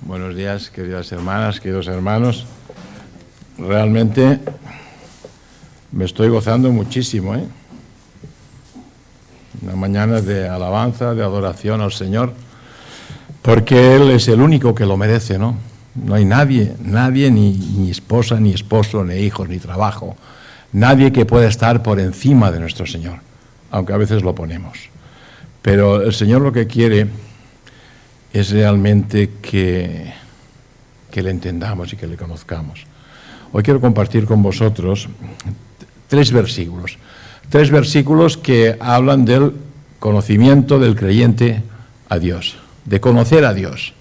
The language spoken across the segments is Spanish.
Buenos días, queridas hermanas, queridos hermanos. Realmente me estoy gozando muchísimo, Una mañana de alabanza, de adoración al Señor, porque Él es el único que lo merece, ¿no? No hay nadie, ni esposa, ni esposo, ni hijos, ni trabajo, nadie que pueda estar por encima de nuestro Señor, aunque a veces lo ponemos. Pero el Señor lo que quiere es realmente que le entendamos y que le conozcamos. Hoy quiero compartir con vosotros tres versículos que hablan del conocimiento del creyente a Dios, de conocer a Dios,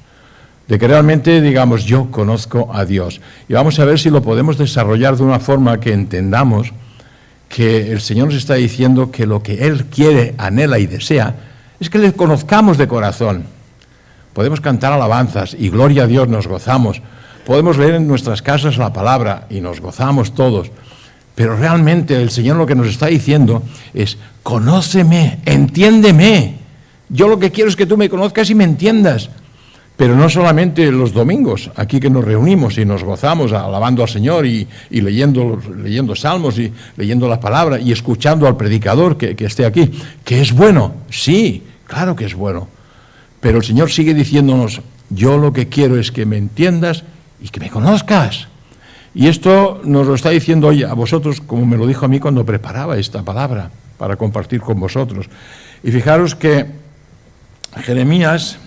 de que realmente digamos yo conozco a Dios. Y vamos a ver si lo podemos desarrollar de una forma que entendamos que el Señor nos está diciendo que lo que Él quiere, anhela y desea es que le conozcamos de corazón. Podemos cantar alabanzas y gloria a Dios, nos gozamos. Podemos leer en nuestras casas la palabra y nos gozamos todos. Pero realmente el Señor lo que nos está diciendo es, conóceme, entiéndeme. Yo lo que quiero es que tú me conozcas y me entiendas. Pero no solamente los domingos, aquí que nos reunimos y nos gozamos alabando al Señor y leyendo salmos y leyendo la palabra y escuchando al predicador que esté aquí, que es bueno, sí, claro que es bueno. Pero el Señor sigue diciéndonos, yo lo que quiero es que me entiendas y que me conozcas. Y esto nos lo está diciendo hoy a vosotros, como me lo dijo a mí cuando preparaba esta palabra para compartir con vosotros. Y fijaros que Jeremías,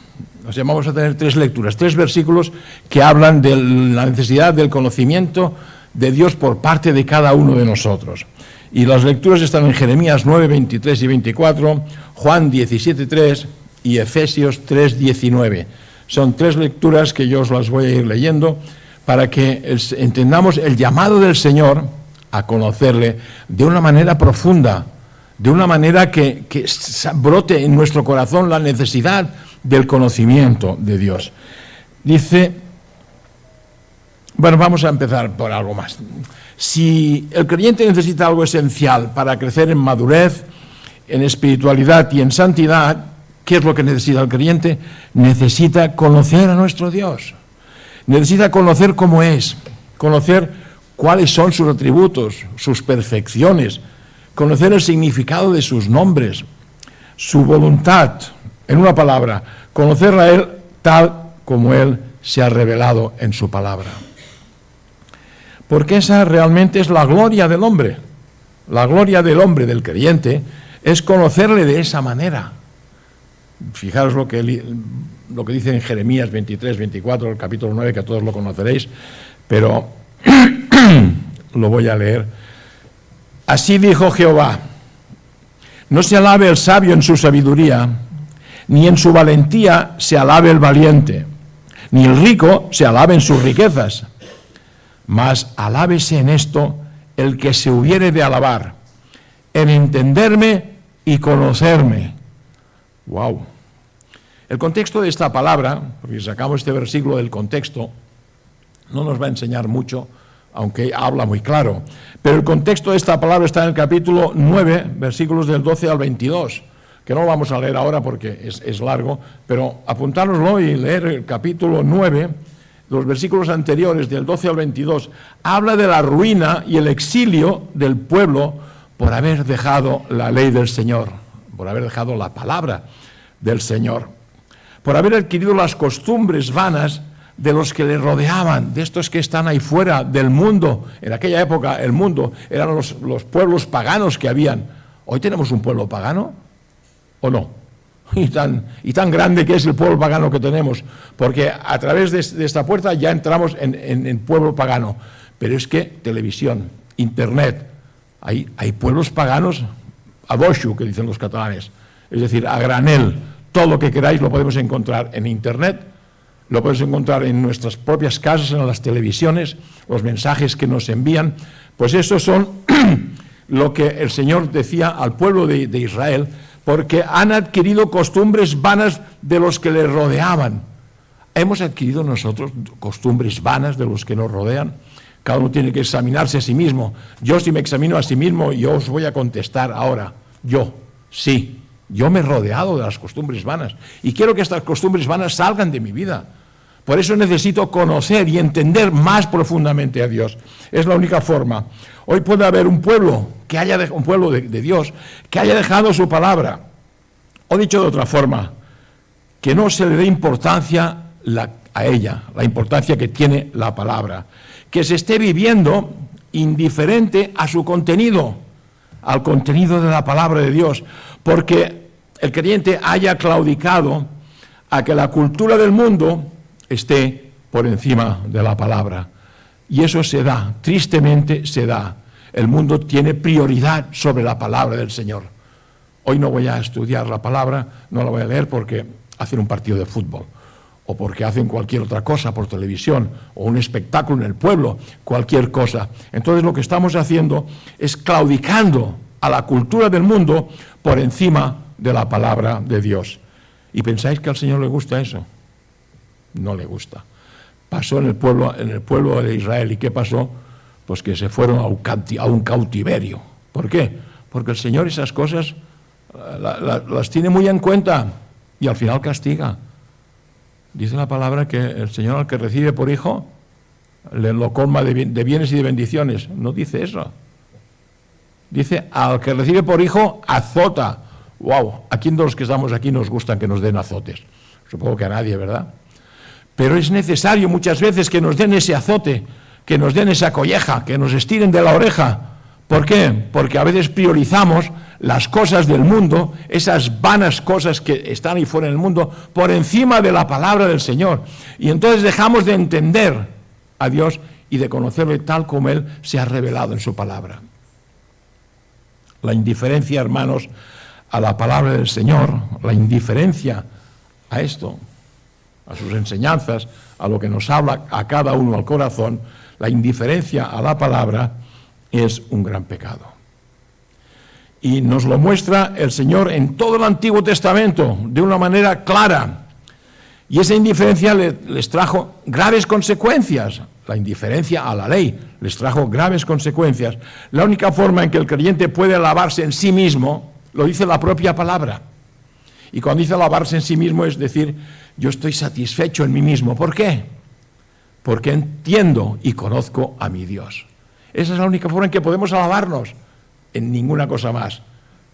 vamos a tener tres lecturas, tres versículos que hablan de la necesidad del conocimiento de Dios por parte de cada uno de nosotros. Y las lecturas están en Jeremías 9, 23 y 24, Juan 17, 3 y Efesios 3, 19. Son tres lecturas que yo os las voy a ir leyendo para que entendamos el llamado del Señor a conocerle de una manera profunda, de una manera que brote en nuestro corazón la necesidad del conocimiento de Dios. Dice, bueno, vamos a empezar por algo más. Si el creyente necesita algo esencial para crecer en madurez, en espiritualidad y en santidad, ¿qué es lo que necesita el creyente? Necesita conocer a nuestro Dios. Necesita conocer cómo es, conocer cuáles son sus atributos, sus perfecciones, conocer el significado de sus nombres, su voluntad. En una palabra, conocerla a Él tal como Él se ha revelado en su palabra. Porque esa realmente es la gloria del hombre. La gloria del hombre, del creyente, es conocerle de esa manera. Fijaros lo que dice en Jeremías 23, 24, el capítulo 9, que a todos lo conoceréis, pero lo voy a leer. Así dijo Jehová, no se alabe el sabio en su sabiduría, ni en su valentía se alabe el valiente, ni el rico se alabe en sus riquezas, mas alábese en esto el que se hubiere de alabar, en entenderme y conocerme. ¡Wow! El contexto de esta palabra, porque sacamos este versículo del contexto, no nos va a enseñar mucho, aunque habla muy claro. Pero el contexto de esta palabra está en el capítulo 9, versículos del 12 al 22, que no lo vamos a leer ahora porque es largo, pero apuntárnoslo y leer el capítulo 9, los versículos anteriores del 12 al 22, habla de la ruina y el exilio del pueblo por haber dejado la ley del Señor, por haber dejado la palabra del Señor, por haber adquirido las costumbres vanas de los que le rodeaban, de estos que están ahí fuera del mundo. En aquella época el mundo eran los pueblos paganos que habían. ¿Hoy tenemos un pueblo pagano o no? Y tan grande que es el pueblo pagano que tenemos, porque a través de esta puerta ya entramos en el pueblo pagano. Pero es que televisión, internet, hay pueblos paganos a doxu, que dicen los catalanes, es decir, a granel. Todo lo que queráis lo podemos encontrar en internet, lo podemos encontrar en nuestras propias casas, en las televisiones, los mensajes que nos envían. Pues esos son lo que el Señor decía al pueblo de Israel, porque han adquirido costumbres vanas de los que les rodeaban. ¿Hemos adquirido nosotros costumbres vanas de los que nos rodean? Cada uno tiene que examinarse a sí mismo. Yo, si me examino a sí mismo, yo os voy a contestar ahora. Yo me he rodeado de las costumbres vanas y quiero que estas costumbres vanas salgan de mi vida, Por eso necesito conocer y entender más profundamente a Dios. Es la única forma. Hoy puede haber un pueblo un pueblo de Dios que haya dejado su palabra. O dicho de otra forma, que no se le dé importancia a ella, la importancia que tiene la palabra. Que se esté viviendo indiferente a su contenido, al contenido de la palabra de Dios. Porque el creyente haya claudicado a que la cultura del mundo esté por encima de la palabra. Y eso se da, tristemente se da. El mundo tiene prioridad sobre la palabra del Señor. Hoy no voy a estudiar la palabra, no la voy a leer porque hacen un partido de fútbol, o porque hacen cualquier otra cosa por televisión, o un espectáculo en el pueblo, cualquier cosa. Entonces lo que estamos haciendo es claudicando a la cultura del mundo por encima de la palabra de Dios. ¿Y pensáis que al Señor le gusta eso? No le gusta. Pasó en el pueblo de Israel. ¿Y qué pasó? Pues que se fueron a un cautiverio. ¿Por qué? Porque el Señor esas cosas las tiene muy en cuenta y al final castiga. Dice la palabra que el Señor al que recibe por hijo le lo colma de bienes y de bendiciones. No dice eso. Dice, al que recibe por hijo, azota. ¡Wow! ¿A quién de los que estamos aquí nos gustan que nos den azotes? Supongo que a nadie, ¿verdad? Pero es necesario muchas veces que nos den ese azote, que nos den esa colleja, que nos estiren de la oreja. ¿Por qué? Porque a veces priorizamos las cosas del mundo, esas vanas cosas que están ahí fuera en el mundo, por encima de la palabra del Señor. Y entonces dejamos de entender a Dios y de conocerle tal como Él se ha revelado en su palabra. La indiferencia, hermanos, a la palabra del Señor, la indiferencia a esto, a sus enseñanzas, a lo que nos habla a cada uno al corazón, la indiferencia a la palabra es un gran pecado. Y nos lo muestra el Señor en todo el Antiguo Testamento de una manera clara. Y esa indiferencia les trajo graves consecuencias. La indiferencia a la ley les trajo graves consecuencias. La única forma en que el creyente puede alabarse en sí mismo, lo dice la propia palabra. Y cuando dice alabarse en sí mismo es decir, yo estoy satisfecho en mí mismo. ¿Por qué? Porque entiendo y conozco a mi Dios. Esa es la única forma en que podemos alabarnos, en ninguna cosa más.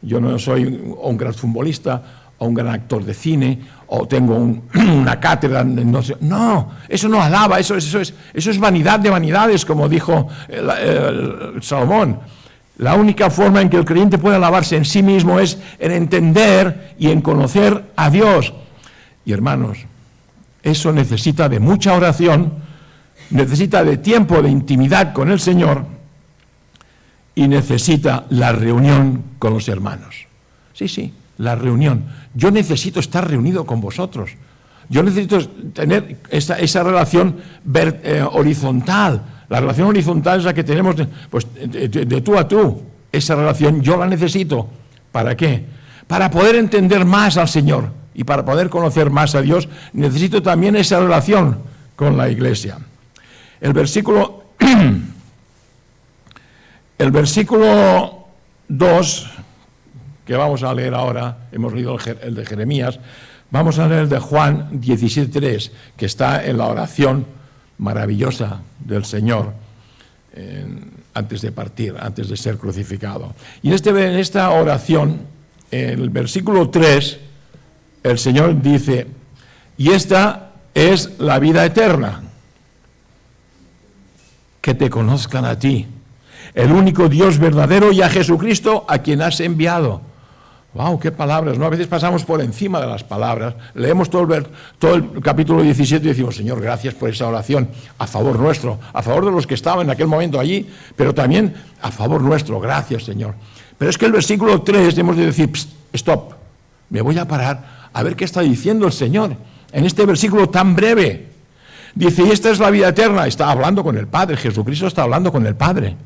Yo no soy un gran futbolista, o un gran actor de cine, o tengo una cátedra, no sé. No, eso no alaba, eso es vanidad de vanidades, como dijo Salomón. La única forma en que el creyente puede alabarse en sí mismo es en entender y en conocer a Dios. Y hermanos, eso necesita de mucha oración, necesita de tiempo de intimidad con el Señor y necesita la reunión con los hermanos. Sí, la reunión. Yo necesito estar reunido con vosotros. Yo necesito tener esa relación horizontal. La relación horizontal es la que tenemos de tú a tú. Esa relación yo la necesito. ¿Para qué? Para poder entender más al Señor y para poder conocer más a Dios, necesito también esa relación con la iglesia. El versículo 2, que vamos a leer ahora, hemos leído el de Jeremías, vamos a leer el de Juan 17:3, que está en la oración maravillosa del Señor antes de partir, antes de ser crucificado. Y en esta oración, en el versículo 3, el Señor dice, y esta es la vida eterna, que te conozcan a ti, el único Dios verdadero, y a Jesucristo a quien has enviado. ¡Wow! ¡Qué palabras! ¿No? A veces pasamos por encima de las palabras, leemos todo el capítulo 17 y decimos, Señor, gracias por esa oración a favor nuestro, a favor de los que estaban en aquel momento allí, pero también a favor nuestro. Gracias, Señor. Pero es que el versículo 3 hemos de decir, stop, me voy a parar a ver qué está diciendo el Señor en este versículo tan breve. Dice, y esta es la vida eterna. Está hablando con el Padre, Jesucristo está hablando con el Padre.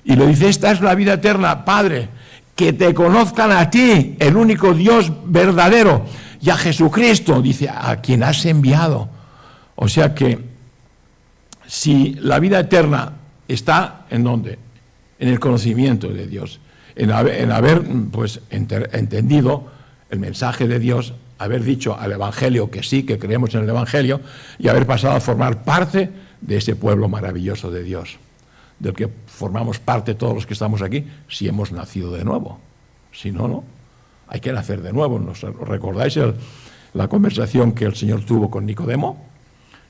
Y le dice, esta es la vida eterna, Padre, que te conozcan a ti, el único Dios verdadero, y a Jesucristo, dice, a quien has enviado. O sea que, si la vida eterna está, ¿en dónde? En el conocimiento de Dios, en haber pues, entendido el mensaje de Dios haber dicho al Evangelio que sí, que creemos en el Evangelio, y haber pasado a formar parte de ese pueblo maravilloso de Dios, del que formamos parte todos los que estamos aquí, si hemos nacido de nuevo. Si no, no. Hay que nacer de nuevo. ¿Os recordáis la conversación que el Señor tuvo con Nicodemo?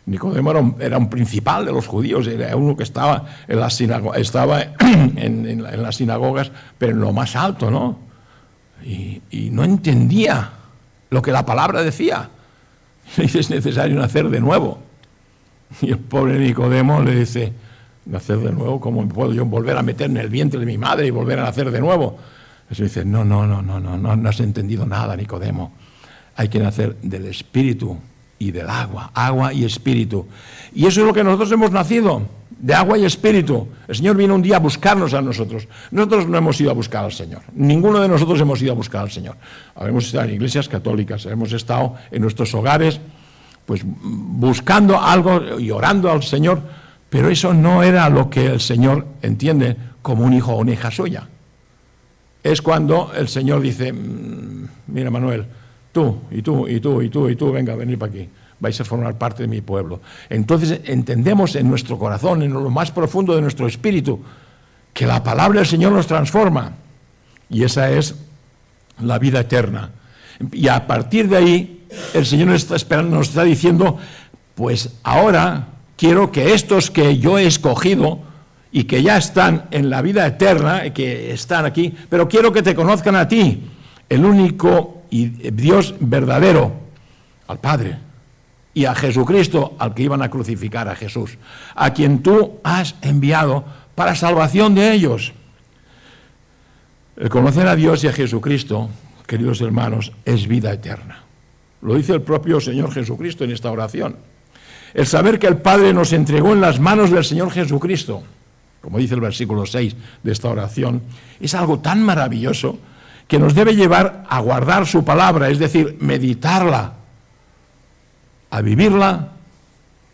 Nicodemo era un principal de los judíos, era uno que estaba en las sinagogas, pero en lo más alto, ¿no? Y no entendía lo que la palabra decía. Le dice, es necesario nacer de nuevo. Y el pobre Nicodemo le dice, ¿nacer de nuevo? ¿Cómo puedo yo volver a meterme en el vientre de mi madre y volver a nacer de nuevo? Eso dice, no has entendido nada, Nicodemo. Hay que nacer del Espíritu y del agua y Espíritu. Y eso es lo que nosotros hemos nacido, de agua y Espíritu. El Señor vino un día a buscarnos a nosotros. Nosotros no hemos ido a buscar al Señor. Ninguno de nosotros hemos ido a buscar al Señor. Hemos estado en iglesias católicas, hemos estado en nuestros hogares, pues buscando algo y orando al Señor, pero eso no era lo que el Señor entiende como un hijo o una hija suya. Es cuando el Señor dice, mira Manuel, tú, venga, venid para aquí, vais a formar parte de mi pueblo. Entonces entendemos en nuestro corazón, en lo más profundo de nuestro espíritu, que la palabra del Señor nos transforma, y esa es la vida eterna. Y a partir de ahí, el Señor nos está esperando, nos está diciendo, pues ahora quiero que estos que yo he escogido, y que ya están en la vida eterna, que están aquí, pero quiero que te conozcan a ti, el único y Dios verdadero, al Padre, y a Jesucristo, al que iban a crucificar a Jesús, a quien tú has enviado para salvación de ellos. El conocer a Dios y a Jesucristo, queridos hermanos, es vida eterna. Lo dice el propio Señor Jesucristo en esta oración. El saber que el Padre nos entregó en las manos del Señor Jesucristo, como dice el versículo 6 de esta oración, es algo tan maravilloso que nos debe llevar a guardar su palabra, es decir, meditarla, a vivirla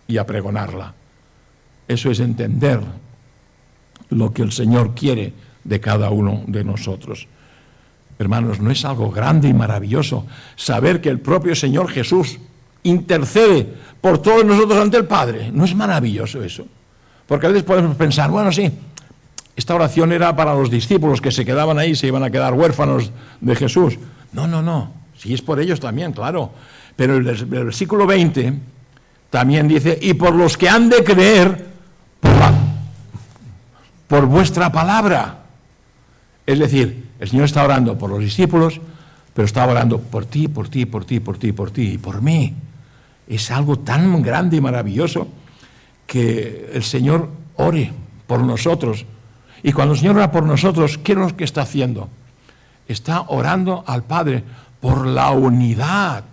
y a pregonarla. Eso es entender lo que el Señor quiere de cada uno de nosotros. Hermanos, ¿no es algo grande y maravilloso saber que el propio Señor Jesús intercede por todos nosotros ante el Padre? ¿No es maravilloso eso? Porque a veces podemos pensar, bueno, sí, esta oración era para los discípulos que se quedaban ahí, se iban a quedar huérfanos de Jesús. No, sí es por ellos también, claro. Pero el versículo 20 también dice, y por los que han de creer por vuestra palabra. Es decir, el Señor está orando por los discípulos, pero está orando por ti, por ti, por ti, por ti, por ti y por mí. Es algo tan grande y maravilloso que el Señor ore por nosotros. Y cuando el Señor ora por nosotros, ¿qué es lo que está haciendo? Está orando al Padre por la unidad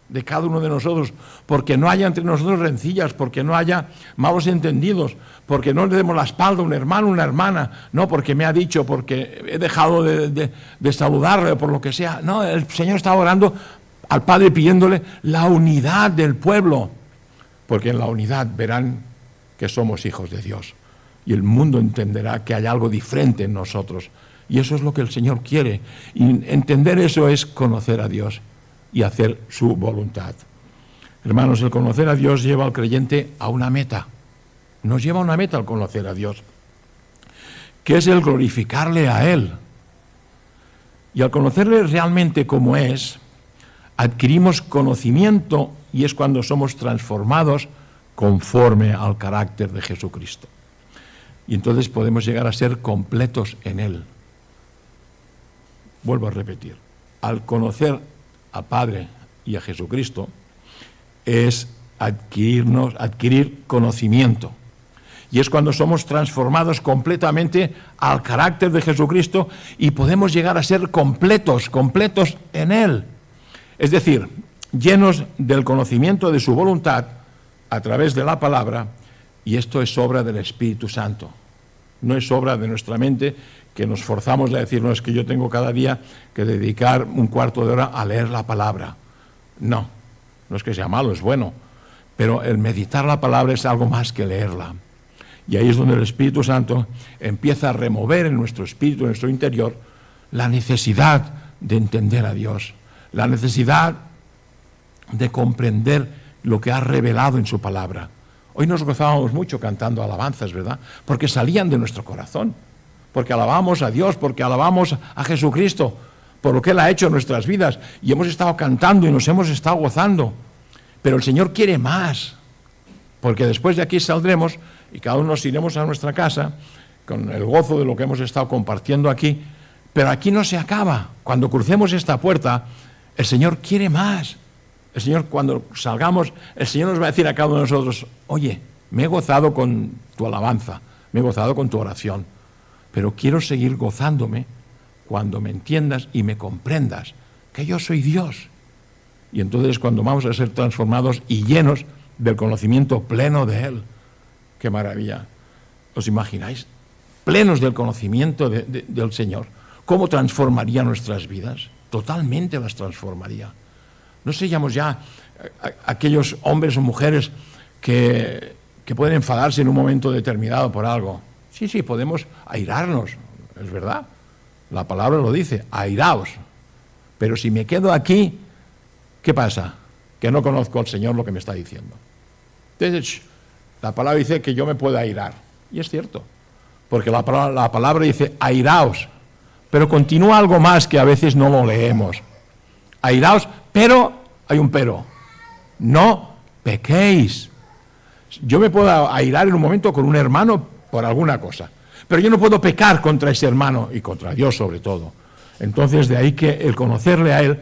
de cada uno de nosotros, porque no haya entre nosotros rencillas, porque no haya malos entendidos, porque no le demos la espalda a un hermano, una hermana, no porque me ha dicho, porque he dejado de saludarle, por lo que sea. No, el Señor está orando al Padre pidiéndole la unidad del pueblo, porque en la unidad verán que somos hijos de Dios y el mundo entenderá que hay algo diferente en nosotros, y eso es lo que el Señor quiere, y entender eso es conocer a Dios y hacer su voluntad. Hermanos, el conocer a Dios lleva al creyente a una meta, nos lleva a una meta al conocer a Dios, que es el glorificarle a Él, y al conocerle realmente como es, adquirimos conocimiento, y es cuando somos transformados conforme al carácter de Jesucristo. Y entonces podemos llegar a ser completos en Él. Vuelvo a repetir, al conocer al Padre y a Jesucristo es adquirir conocimiento. Y es cuando somos transformados completamente al carácter de Jesucristo y podemos llegar a ser completos en Él. Es decir, llenos del conocimiento de su voluntad a través de la palabra, y esto es obra del Espíritu Santo. No es obra de nuestra mente, que nos forzamos a decir, no, es que yo tengo cada día que dedicar un cuarto de hora a leer la palabra. No es que sea malo, es bueno, pero el meditar la palabra es algo más que leerla. Y ahí es donde el Espíritu Santo empieza a remover en nuestro espíritu, en nuestro interior, la necesidad de entender a Dios, la necesidad de comprender lo que ha revelado en su palabra. Hoy nos gozábamos mucho cantando alabanzas, ¿verdad? Porque salían de nuestro corazón, porque alabamos a Dios, porque alabamos a Jesucristo, por lo que Él ha hecho en nuestras vidas, y hemos estado cantando y nos hemos estado gozando. Pero el Señor quiere más, porque después de aquí saldremos y cada uno nos iremos a nuestra casa con el gozo de lo que hemos estado compartiendo aquí, pero aquí no se acaba. Cuando crucemos esta puerta, el Señor quiere más. El Señor, cuando salgamos, el Señor nos va a decir a cada uno de nosotros: oye, me he gozado con tu alabanza, me he gozado con tu oración, pero quiero seguir gozándome cuando me entiendas y me comprendas que yo soy Dios. Y entonces cuando vamos a ser transformados y llenos del conocimiento pleno de Él. ¡Qué maravilla! ¿Os imagináis? Plenos del conocimiento del Señor. ¿Cómo transformaría nuestras vidas? Totalmente las transformaría. No seríamos ya aquellos hombres o mujeres que pueden enfadarse en un momento determinado por algo. Sí, podemos airarnos, es verdad. La palabra lo dice, airaos. Pero si me quedo aquí, ¿qué pasa? Que no conozco al Señor lo que me está diciendo. Entonces, la palabra dice que yo me puedo airar. Y es cierto, porque la palabra dice airaos. Pero continúa algo más que a veces no lo leemos. Airaos, pero, hay un pero. No pequéis. Yo me puedo airar en un momento con un hermano por alguna cosa, pero yo no puedo pecar contra ese hermano y contra Dios sobre todo. Entonces de ahí que el conocerle a Él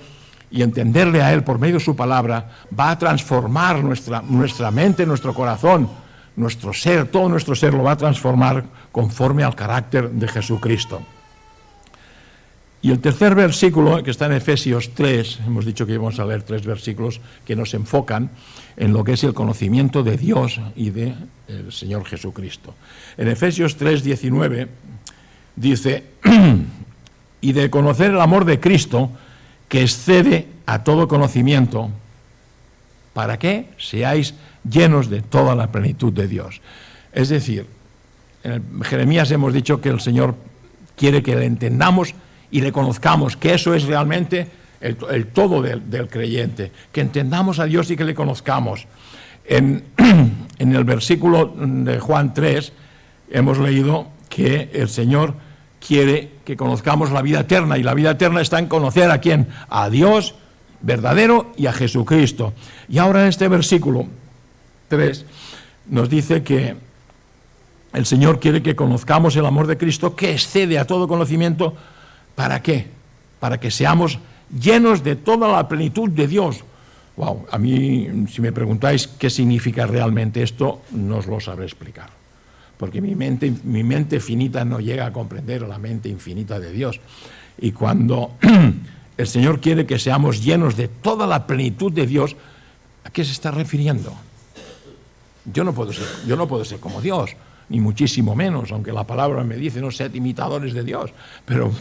y entenderle a Él por medio de su palabra va a transformar nuestra mente, nuestro corazón, nuestro ser, todo nuestro ser lo va a transformar conforme al carácter de Jesucristo. Y el tercer versículo, que está en Efesios 3, hemos dicho que íbamos a leer 3 versículos que nos enfocan en lo que es el conocimiento de Dios y del Señor Jesucristo. En Efesios 3, 19, dice, y de conocer el amor de Cristo, que excede a todo conocimiento, ¿para qué? Seáis llenos de toda la plenitud de Dios. Es decir, en Jeremías hemos dicho que el Señor quiere que le entendamos y le conozcamos, que eso es realmente el todo del creyente, que entendamos a Dios y que le conozcamos. En el versículo de Juan 3 hemos leído que el Señor quiere que conozcamos la vida eterna, y la vida eterna está en conocer ¿a quién? A Dios verdadero y a Jesucristo. Y ahora en este versículo 3 nos dice que el Señor quiere que conozcamos el amor de Cristo, que excede a todo conocimiento. ¿Para qué? Para que seamos llenos de toda la plenitud de Dios. Wow, a mí, si me preguntáis qué significa realmente esto, no os lo sabré explicar. Porque mi mente finita no llega a comprender la mente infinita de Dios. Y cuando el Señor quiere que seamos llenos de toda la plenitud de Dios, ¿a qué se está refiriendo? Yo no puedo ser como Dios, ni muchísimo menos, aunque la palabra me dice no sed imitadores de Dios, pero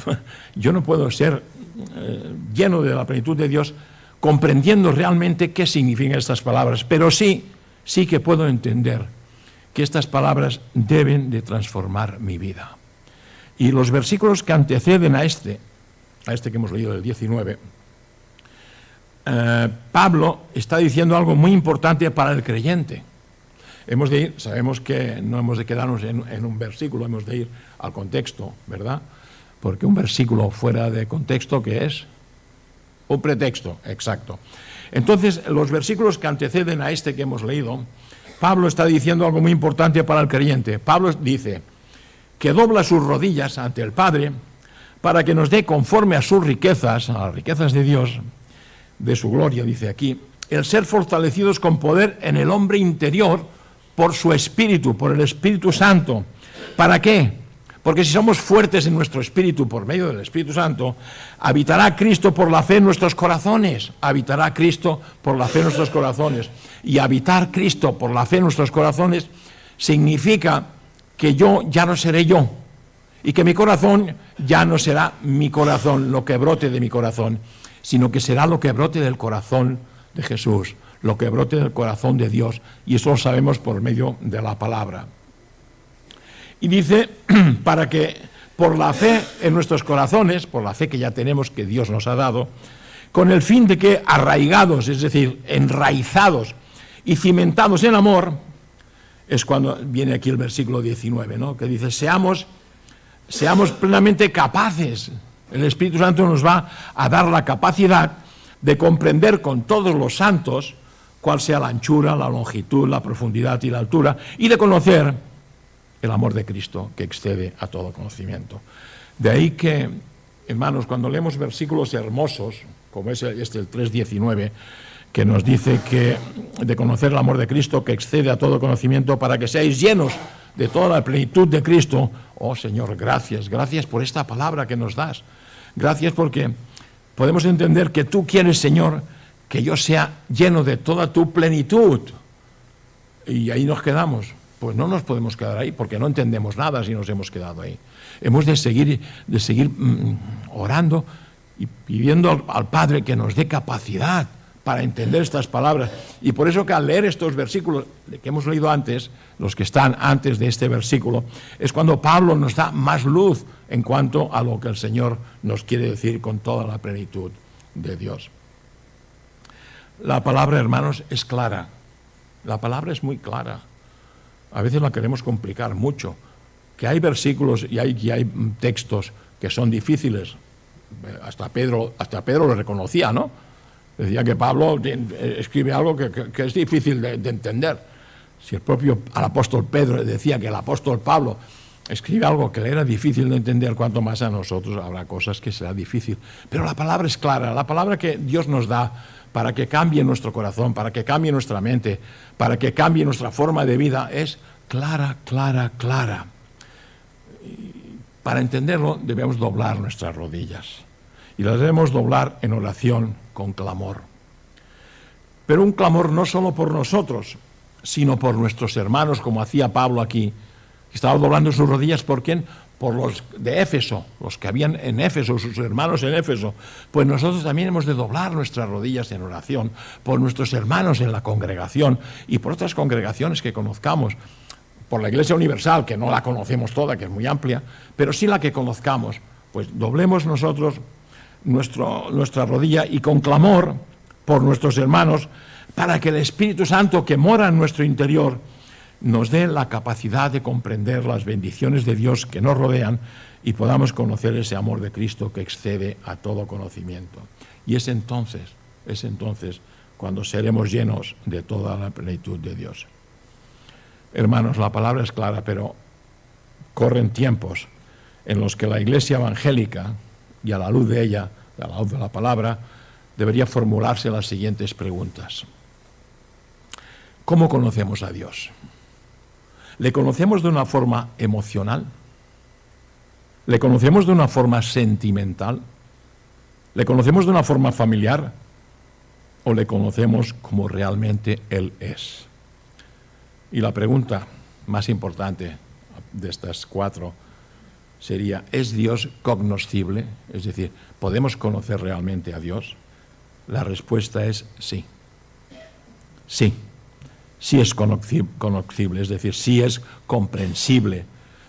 yo no puedo ser lleno de la plenitud de Dios comprendiendo realmente qué significan estas palabras, pero sí que puedo entender que estas palabras deben de transformar mi vida. Y los versículos que anteceden a este que hemos leído del 19, Pablo está diciendo algo muy importante para el creyente. Hemos de ir, sabemos que no hemos de quedarnos en un versículo, hemos de ir al contexto, ¿verdad? Porque un versículo fuera de contexto, ¿qué es? Un pretexto, exacto. Entonces, los versículos que anteceden a este que hemos leído, Pablo está diciendo algo muy importante para el creyente. Pablo dice que dobla sus rodillas ante el Padre para que nos dé conforme a sus riquezas, a las riquezas de Dios, de su gloria, dice aquí, el ser fortalecidos con poder en el hombre interior, por su Espíritu, por el Espíritu Santo. ¿Para qué? Porque si somos fuertes en nuestro espíritu por medio del Espíritu Santo, habitará Cristo por la fe en nuestros corazones. Habitará Cristo por la fe en nuestros corazones. Y habitar Cristo por la fe en nuestros corazones significa que yo ya no seré yo. Y que mi corazón ya no será mi corazón, lo que brote de mi corazón, sino que será lo que brote del corazón de Jesús, lo que brote del corazón de Dios, y eso lo sabemos por medio de la palabra. Y dice, para que por la fe en nuestros corazones, por la fe que ya tenemos, que Dios nos ha dado, con el fin de que arraigados, es decir, enraizados y cimentados en amor, es cuando viene aquí el versículo 19, ¿no? Que dice, seamos plenamente capaces. El Espíritu Santo nos va a dar la capacidad de comprender con todos los santos cuál sea la anchura, la longitud, la profundidad y la altura, y de conocer el amor de Cristo que excede a todo conocimiento. De ahí que, hermanos, cuando leemos versículos hermosos, como es el 3:19, que nos dice que de conocer el amor de Cristo que excede a todo conocimiento para que seáis llenos de toda la plenitud de Cristo. Oh Señor, gracias por esta palabra que nos das. Gracias porque podemos entender que tú quieres, Señor, que yo sea lleno de toda tu plenitud. Y ahí nos quedamos. Pues no nos podemos quedar ahí porque no entendemos nada si nos hemos quedado ahí. Hemos de seguir orando y pidiendo al Padre que nos dé capacidad para entender estas palabras. Y por eso que al leer estos versículos que hemos leído antes, los que están antes de este versículo, es cuando Pablo nos da más luz en cuanto a lo que el Señor nos quiere decir con toda la plenitud de Dios. La palabra, hermanos, es clara. La palabra es muy clara. A veces la queremos complicar mucho. Que hay versículos y hay textos que son difíciles. Hasta Pedro lo reconocía, ¿no? Decía que Pablo escribe algo que es difícil de entender. Si el propio al apóstol Pedro decía que el apóstol Pablo escribe algo que le era difícil de entender, cuanto más a nosotros habrá cosas que será difícil. Pero la palabra es clara, la palabra que Dios nos da para que cambie nuestro corazón, para que cambie nuestra mente, para que cambie nuestra forma de vida, es clara. Para entenderlo debemos doblar nuestras rodillas y las debemos doblar en oración con clamor. Pero un clamor no solo por nosotros, sino por nuestros hermanos, como hacía Pablo aquí, que estaba doblando sus rodillas. ¿Por quién? Por los de Éfeso, los que habían en Éfeso, sus hermanos en Éfeso. Pues nosotros también hemos de doblar nuestras rodillas en oración por nuestros hermanos en la congregación y por otras congregaciones que conozcamos, por la Iglesia Universal, que no la conocemos toda, que es muy amplia, pero sí la que conozcamos. Pues doblemos nosotros nuestra rodilla y con clamor por nuestros hermanos, para que el Espíritu Santo que mora en nuestro interior nos dé la capacidad de comprender las bendiciones de Dios que nos rodean y podamos conocer ese amor de Cristo que excede a todo conocimiento. Y es entonces cuando seremos llenos de toda la plenitud de Dios. Hermanos, la palabra es clara, pero corren tiempos en los que la Iglesia evangélica, y a la luz de ella, a la luz de la palabra, debería formularse las siguientes preguntas. ¿Cómo conocemos a Dios? ¿Le conocemos de una forma emocional? ¿Le conocemos de una forma sentimental? ¿Le conocemos de una forma familiar? ¿O le conocemos como realmente Él es? Y la pregunta más importante de estas cuatro sería, ¿es Dios cognoscible? Es decir, ¿podemos conocer realmente a Dios? La respuesta es sí. Sí es conocible, es decir, sí es comprensible,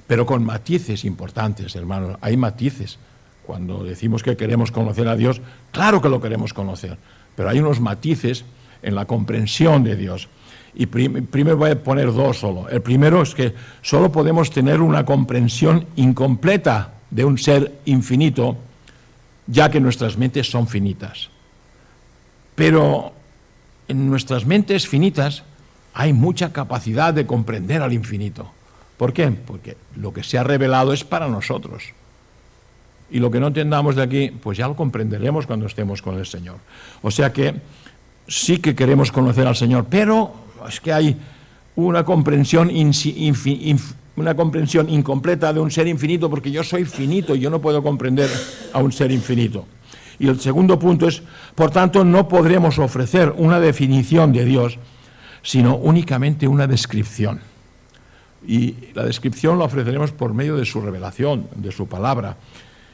pero con matices importantes, hermanos. Hay matices. Cuando decimos que queremos conocer a Dios, claro que lo queremos conocer, pero hay unos matices en la comprensión de Dios. Y primero voy a poner dos solo. El primero es que solo podemos tener una comprensión incompleta de un ser infinito, ya que nuestras mentes son finitas. Pero en nuestras mentes finitas hay mucha capacidad de comprender al infinito. ¿Por qué? Porque lo que se ha revelado es para nosotros. Y lo que no entendamos de aquí, pues ya lo comprenderemos cuando estemos con el Señor. O sea que sí que queremos conocer al Señor, pero es que hay una comprensión incompleta de un ser infinito, porque yo soy finito y yo no puedo comprender a un ser infinito. Y el segundo punto es, por tanto, no podremos ofrecer una definición de Dios, sino únicamente una descripción. Y la descripción la ofreceremos por medio de su revelación, de su palabra.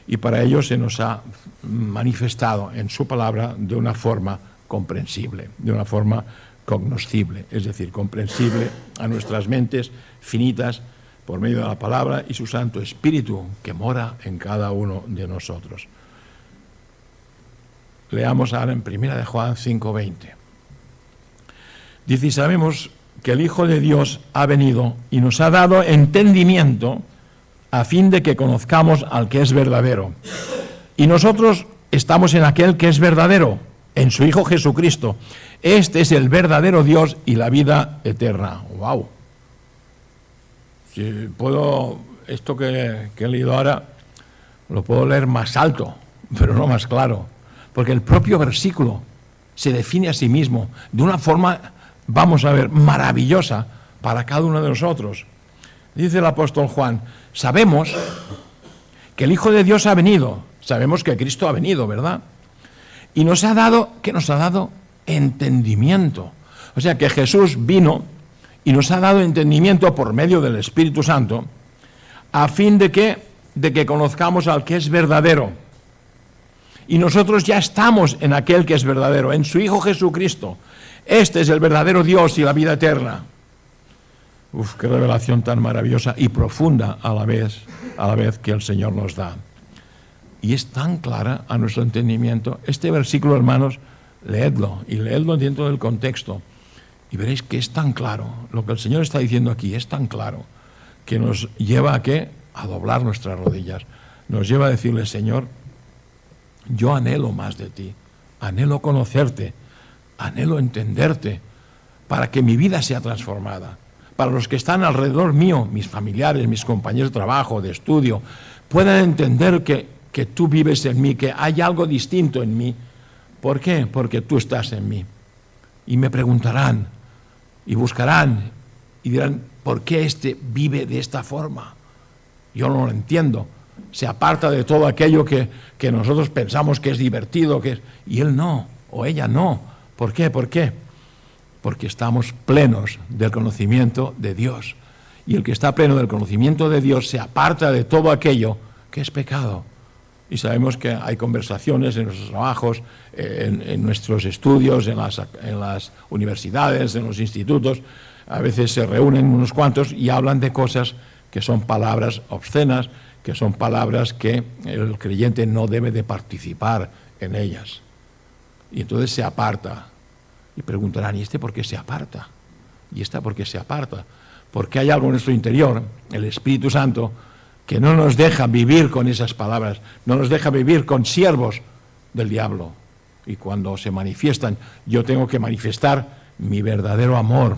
Y para ello se nos ha manifestado en su palabra de una forma comprensible, de una forma cognoscible, es decir, comprensible a nuestras mentes finitas por medio de la palabra y su Santo Espíritu que mora en cada uno de nosotros. Leamos ahora en 1 Juan 5:20. Dice, y sabemos que el Hijo de Dios ha venido y nos ha dado entendimiento a fin de que conozcamos al que es verdadero. Y nosotros estamos en aquel que es verdadero, en su Hijo Jesucristo. Este es el verdadero Dios y la vida eterna. ¡Wow! Si puedo, esto que he leído ahora, lo puedo leer más alto, pero no más claro. Porque el propio versículo se define a sí mismo de una forma, vamos a ver, maravillosa para cada uno de nosotros. Dice el apóstol Juan, sabemos que el Hijo de Dios ha venido, sabemos que Cristo ha venido, ¿verdad? Y nos ha dado, ¿qué nos ha dado? Entendimiento. O sea que Jesús vino y nos ha dado entendimiento por medio del Espíritu Santo a fin de que conozcamos al que es verdadero. Y nosotros ya estamos en aquel que es verdadero, en su Hijo Jesucristo. Este es el verdadero Dios y la vida eterna. Uf, qué revelación tan maravillosa y profunda a la vez que el Señor nos da. Y es tan clara a nuestro entendimiento. Este versículo, hermanos, leedlo y leedlo dentro del contexto. Y veréis que es tan claro, lo que el Señor está diciendo aquí es tan claro, que nos lleva a ¿qué? A doblar nuestras rodillas. Nos lleva a decirle, Señor, yo anhelo más de ti, anhelo conocerte, anhelo entenderte, para que mi vida sea transformada. Para los que están alrededor mío, mis familiares, mis compañeros de trabajo, de estudio, puedan entender que tú vives en mí, que hay algo distinto en mí. ¿Por qué? Porque tú estás en mí. Y me preguntarán, y buscarán, y dirán, ¿por qué este vive de esta forma? Yo no lo entiendo. Se aparta de todo aquello que nosotros pensamos que es divertido, y él no, o ella no. ¿Por qué? ¿Por qué? Porque estamos plenos del conocimiento de Dios. Y el que está pleno del conocimiento de Dios se aparta de todo aquello que es pecado. Y sabemos que hay conversaciones en nuestros trabajos, en nuestros estudios, en las universidades, en los institutos. A veces se reúnen unos cuantos y hablan de cosas que son palabras obscenas, que son palabras que el creyente no debe de participar en ellas. Y entonces se aparta. Y preguntarán, ¿y este por qué se aparta? ¿Y esta por qué se aparta? Porque hay algo en nuestro interior, el Espíritu Santo, que no nos deja vivir con esas palabras, no nos deja vivir con siervos del diablo. Y cuando se manifiestan, yo tengo que manifestar mi verdadero amor,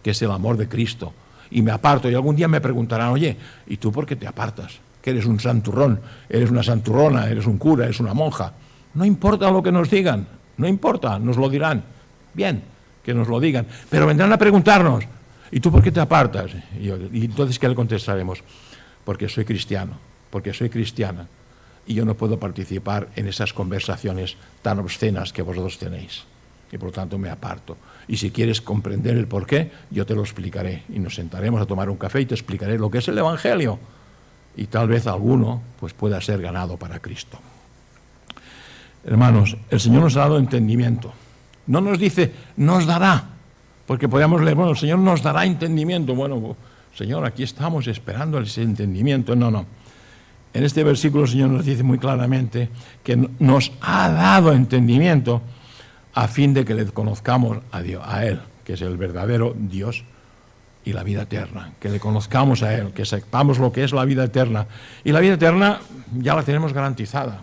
que es el amor de Cristo. Y me aparto, y algún día me preguntarán, oye, ¿y tú por qué te apartas? Que eres un santurrón, eres una santurrona, eres un cura, eres una monja. No importa lo que nos digan, no importa, nos lo dirán. Bien, que nos lo digan, pero vendrán a preguntarnos, ¿y tú por qué te apartas? Y entonces, ¿qué le contestaremos? Porque soy cristiano, porque soy cristiana, y yo no puedo participar en esas conversaciones tan obscenas que vosotros tenéis, y por lo tanto me aparto. Y si quieres comprender el por qué, yo te lo explicaré, y nos sentaremos a tomar un café y te explicaré lo que es el Evangelio, y tal vez alguno pues pueda ser ganado para Cristo. Hermanos, el Señor nos ha dado entendimiento. No nos dice, nos dará, porque podríamos leer, bueno, el Señor nos dará entendimiento. Bueno, Señor, aquí estamos esperando ese entendimiento. No. En este versículo el Señor nos dice muy claramente que nos ha dado entendimiento a fin de que le conozcamos a Dios, a Él, que es el verdadero Dios y la vida eterna. Que le conozcamos a Él, que sepamos lo que es la vida eterna. Y la vida eterna ya la tenemos garantizada.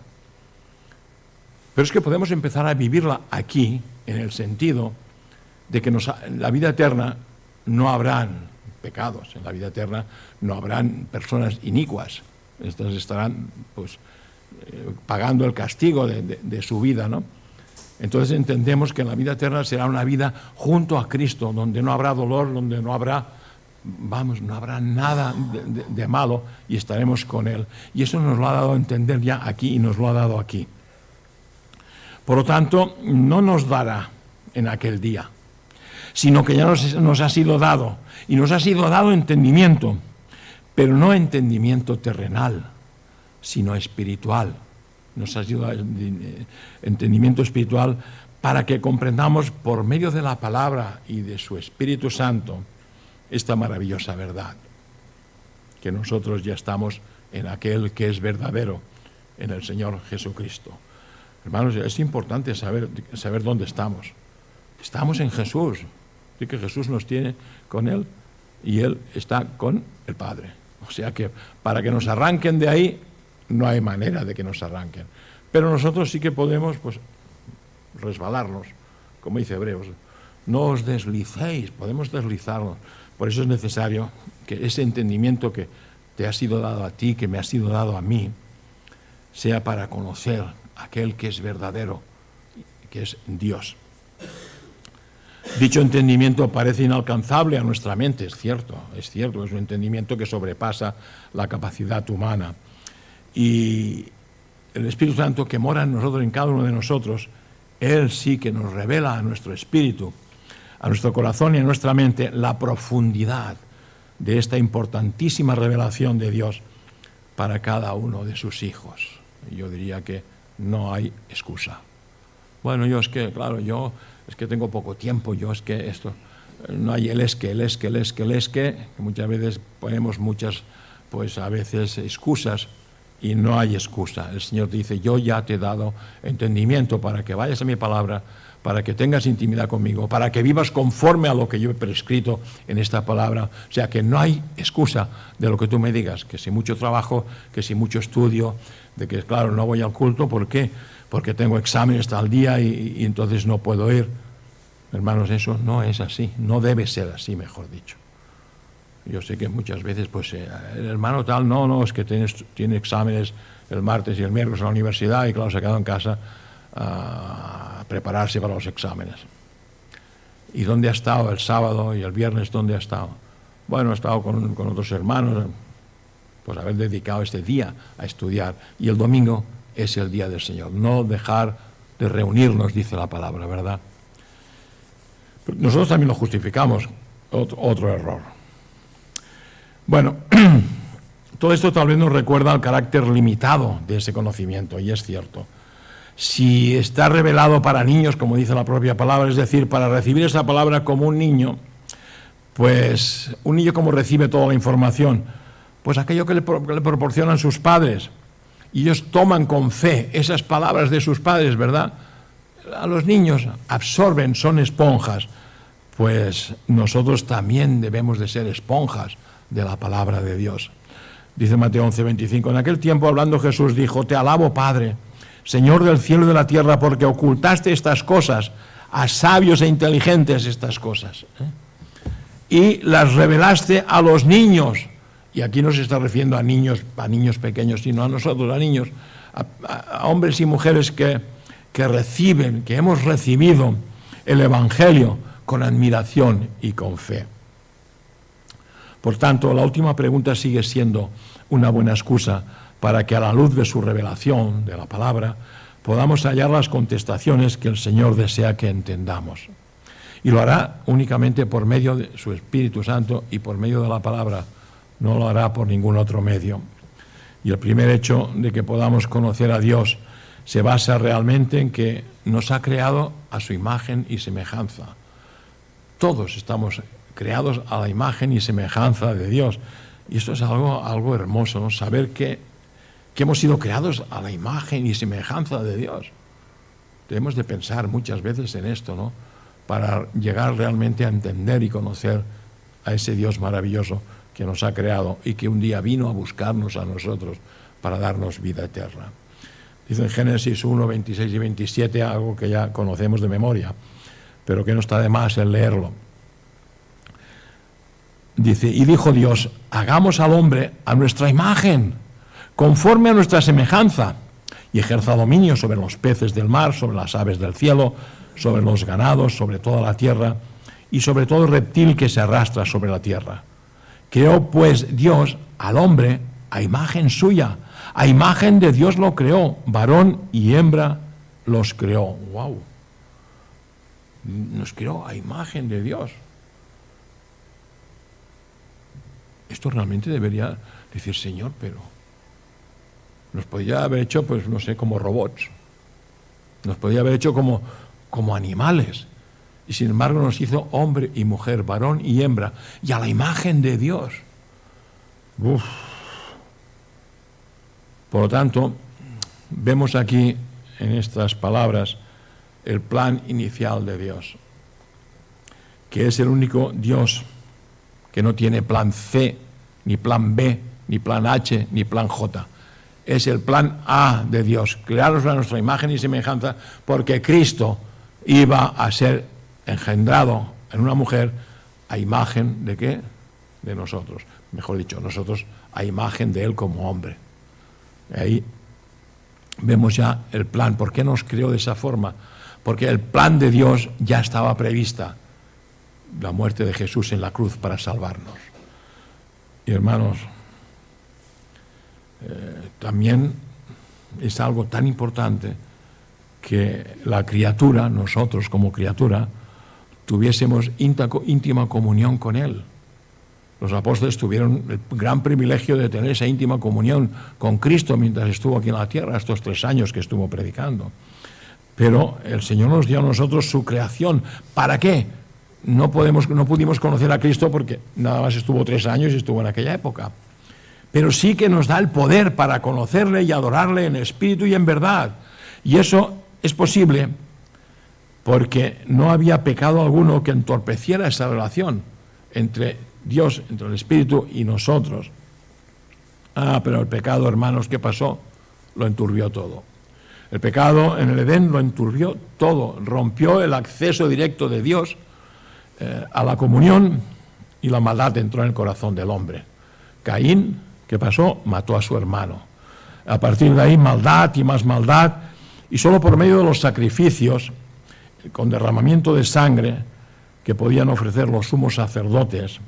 Pero es que podemos empezar a vivirla aquí, en el sentido de que en la vida eterna no habrán pecados, en la vida eterna no habrán personas inicuas. Estas estarán pues pagando el castigo de su vida, ¿no? Entonces entendemos que en la vida eterna será una vida junto a Cristo, donde no habrá dolor, donde no habrá nada de malo, y estaremos con Él. Y eso nos lo ha dado a entender ya aquí, y nos lo ha dado aquí. Por lo tanto, no nos dará en aquel día, sino que ya nos ha sido dado, y nos ha sido dado entendimiento, pero no entendimiento terrenal, sino espiritual. Nos ha sido entendimiento espiritual para que comprendamos por medio de la palabra y de su Espíritu Santo esta maravillosa verdad, que nosotros ya estamos en aquel que es verdadero, en el Señor Jesucristo. Hermanos, es importante saber dónde estamos. Estamos en Jesús. Así que Jesús nos tiene con Él y Él está con el Padre. O sea que para que nos arranquen de ahí, no hay manera de que nos arranquen. Pero nosotros sí que podemos, pues, resbalarnos, como dice Hebreos. No os deslicéis, podemos deslizarnos. Por eso es necesario que ese entendimiento que te ha sido dado a ti, que me ha sido dado a mí, sea para conocer aquel que es verdadero, que es Dios. Dicho entendimiento parece inalcanzable a nuestra mente, es cierto, es un entendimiento que sobrepasa la capacidad humana. Y el Espíritu Santo que mora en nosotros, en cada uno de nosotros, Él sí que nos revela a nuestro espíritu, a nuestro corazón y a nuestra mente la profundidad de esta importantísima revelación de Dios para cada uno de sus hijos. Yo diría que no hay excusa. Bueno, yo es que tengo poco tiempo, yo es que esto, no hay el que muchas veces ponemos muchas, pues a veces excusas y no hay excusa. El Señor te dice, yo ya te he dado entendimiento para que vayas a mi palabra, para que tengas intimidad conmigo, para que vivas conforme a lo que yo he prescrito en esta palabra. O sea que no hay excusa de lo que tú me digas, que si mucho trabajo, que si mucho estudio, de que claro, no voy al culto, ¿por qué? Porque tengo exámenes tal día y entonces no puedo ir. Hermanos, eso no es así, no debe ser así, mejor dicho. Yo sé que muchas veces, pues, el hermano tal, no, es que tiene exámenes el martes y el miércoles en la universidad y claro, se ha quedado en casa a prepararse para los exámenes. ¿Y dónde ha estado el sábado y el viernes? ¿Dónde ha estado? Bueno, ha estado con otros hermanos, pues haber dedicado este día a estudiar. Y el domingo es el día del Señor. No dejar de reunirnos, dice la palabra, ¿verdad? Pero nosotros también lo justificamos, otro error. Bueno, todo esto tal vez nos recuerda al carácter limitado de ese conocimiento, y es cierto. Si está revelado para niños, como dice la propia palabra, es decir, para recibir esa palabra como un niño, pues un niño como recibe toda la información, pues aquello que le proporcionan sus padres, y ellos toman con fe esas palabras de sus padres, ¿verdad? A los niños absorben, son esponjas, pues nosotros también debemos de ser esponjas de la palabra de Dios. Dice Mateo 11:25, en aquel tiempo hablando Jesús dijo, te alabo Padre, Señor del cielo y de la tierra, porque ocultaste estas cosas a sabios e inteligentes, estas cosas, y las revelaste a los niños. Y aquí no se está refiriendo a niños pequeños, sino a nosotros, a niños, a hombres y mujeres que reciben, que hemos recibido el Evangelio con admiración y con fe. Por tanto, la última pregunta sigue siendo una buena excusa para que a la luz de su revelación, de la palabra, podamos hallar las contestaciones que el Señor desea que entendamos. Y lo hará únicamente por medio de su Espíritu Santo y por medio de la palabra, no lo hará por ningún otro medio. Y el primer hecho de que podamos conocer a Dios se basa realmente en que nos ha creado a su imagen y semejanza. Todos estamos creados a la imagen y semejanza de Dios. Y esto es algo hermoso, ¿no? Saber que hemos sido creados a la imagen y semejanza de Dios. Debemos de pensar muchas veces en esto, ¿no? Para llegar realmente a entender y conocer a ese Dios maravilloso que nos ha creado y que un día vino a buscarnos a nosotros para darnos vida eterna. Dice en Génesis 1, 26 y 27, algo que ya conocemos de memoria, pero que no está de más el leerlo. Dice, y dijo Dios, hagamos al hombre a nuestra imagen, conforme a nuestra semejanza, y ejerza dominio sobre los peces del mar, sobre las aves del cielo, sobre los ganados, sobre toda la tierra, y sobre todo reptil que se arrastra sobre la tierra. Creó pues Dios al hombre a imagen suya, a imagen de Dios lo creó, varón y hembra los creó. ¡Wow! Nos creó a imagen de Dios. Esto realmente debería decir, Señor, pero nos podría haber hecho, pues no sé, como robots. Nos podría haber hecho como animales. Y sin embargo nos hizo hombre y mujer, varón y hembra, y a la imagen de Dios. Uf. Por lo tanto, vemos aquí en estas palabras el plan inicial de Dios, que es el único Dios que no tiene plan C, ni plan B, ni plan H, ni plan J. Es el plan A de Dios, crearnos a nuestra imagen y semejanza, porque Cristo iba a ser engendrado en una mujer a imagen de ¿qué? De nosotros. Mejor dicho, nosotros a imagen de Él como hombre. Ahí vemos ya el plan. ¿Por qué nos creó de esa forma? Porque el plan de Dios ya estaba prevista, la muerte de Jesús en la cruz para salvarnos. Y hermanos, también es algo tan importante que la criatura, nosotros como criatura, tuviésemos íntima comunión con Él. Los apóstoles tuvieron el gran privilegio de tener esa íntima comunión con Cristo mientras estuvo aquí en la tierra, estos 3 años que estuvo predicando. Pero el Señor nos dio a nosotros su creación. ¿Para qué? No pudimos conocer a Cristo porque nada más estuvo 3 años y estuvo en aquella época. Pero sí que nos da el poder para conocerle y adorarle en espíritu y en verdad. Y eso es posible porque no había pecado alguno que entorpeciera esa relación entre Dios, entre el Espíritu y nosotros. Pero el pecado, hermanos, ¿qué pasó? Lo enturbió todo. El pecado en el Edén lo enturbió todo, rompió el acceso directo de Dios a la comunión, y la maldad entró en el corazón del hombre. Caín, ¿qué pasó? Mató a su hermano. A partir de ahí, maldad y más maldad, y solo por medio de los sacrificios, con derramamiento de sangre, que podían ofrecer los sumos sacerdotes,